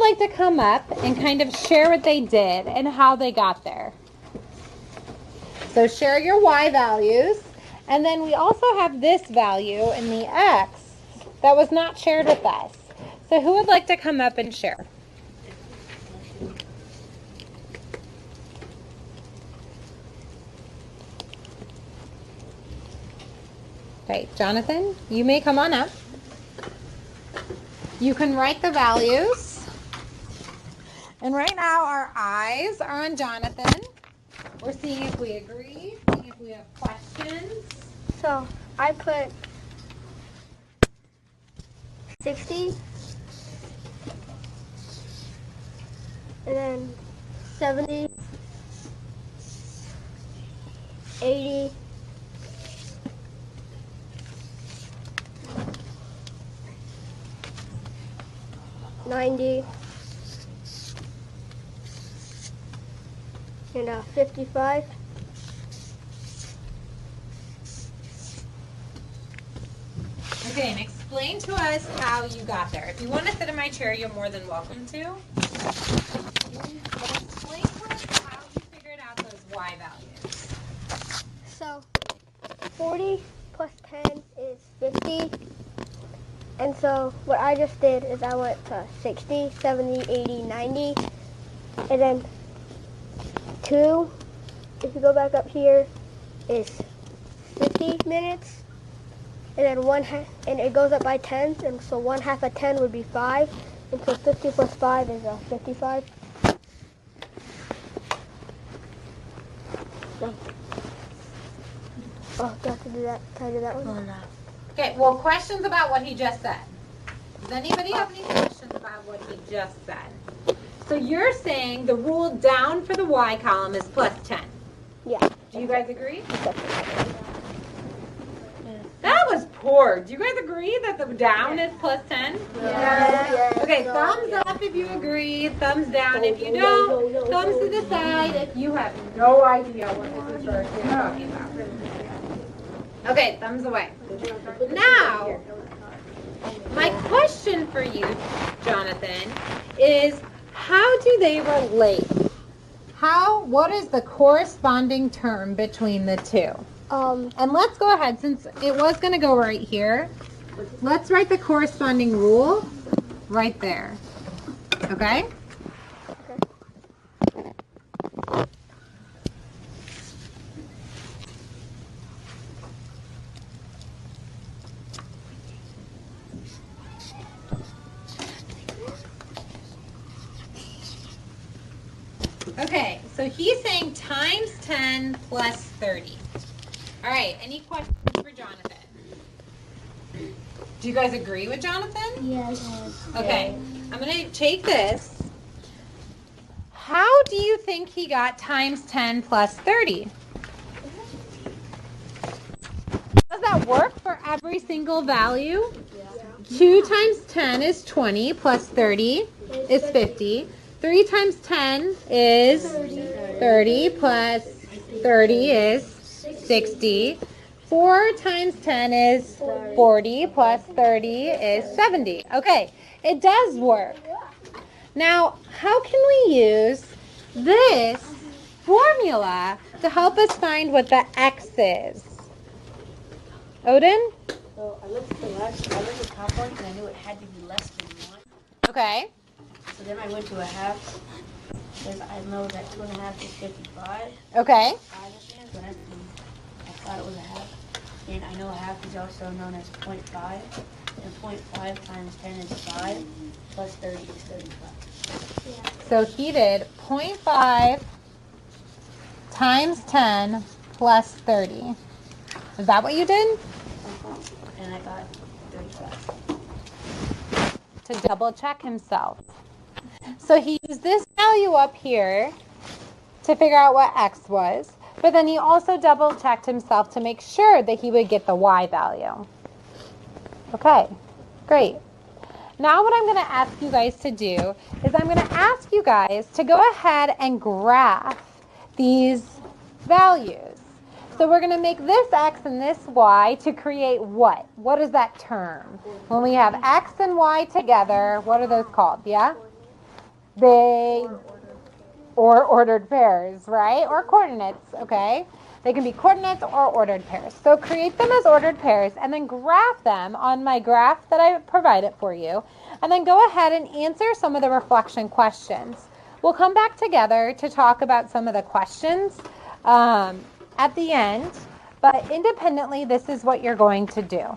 like to come up and kind of share what they did and how they got there? So share your y values. And then we also have this value in the x that was not shared with us. So who would like to come up and share? Okay, Jonathan, you may come on up. You can write the values. And right now our eyes are on Jonathan. We're seeing if we agree, seeing if we have questions. So I put 60 and then 70, 80, 90, and 55. Okay, and explain to us how you got there. If you want to sit in my chair, you're more than welcome to. But explain to us how you figured out those y values. So 40 plus 10 is 50. And so what I just did is I went to 60, 70, 80, 90. And then 2, if you go back up here, is 50 minutes. And then and it goes up by tens, and so 1/2 of 10 would be 5. And so 50 plus 5 is 55. No. Oh, do I have to do that? Can I do that one? Oh, no. Okay, well, questions about what he just said. Does anybody have any questions about what he just said? So you're saying the rule down for the y column is plus 10. Yeah. Do you guys agree? That was poor. Do you guys agree that the down is plus 10? Yeah. Okay, thumbs up if you agree, thumbs down if you don't, thumbs to the side if you have no idea what this is talking about. Okay, thumbs away. Now, my question for you, Jonathan, is how do they relate? What is the corresponding term between the two? And let's go ahead, since it was going to go right here, let's write the corresponding rule right there. Okay? Okay, so he's saying times 10 plus 30. All right, any questions for Jonathan? Do you guys agree with Jonathan? Yes. Okay, I'm going to take this. How do you think he got times 10 plus 30? Does that work for every single value? 2 times 10 is 20 plus 30 is 50. 3 times 10 is 30 plus 30 is 60. 4 times 10 is 40 plus 30 is 70. Okay, it does work. Now, how can we use this formula to help us find what the x is? Odin? So I looked at the top one, and I knew it had to be less than 1. Okay. So then I went to a half, because I know that 2 1/2 is 55. Okay. 5 is but I thought it was a half. And I know a half is also known as 0.5. And 0.5 times 10 is 5, plus 30 is 35. So he did 0.5 times 10 plus 30. Is that what you did? And I got 35. To double check himself. So he used this value up here to figure out what x was, but then he also double checked himself to make sure that he would get the y value. Okay, great. Now what I'm going to ask you guys to do is I'm going to ask you guys to go ahead and graph these values. So we're going to make this x and this y to create what? What is that term? When we have x and y together, what are those called? Yeah? They or ordered pairs, right? Or coordinates, okay? They can be coordinates or ordered pairs. So create them as ordered pairs and then graph them on my graph that I provided for you. And then go ahead and answer some of the reflection questions. We'll come back together to talk about some of the questions at the end. But independently, this is what you're going to do.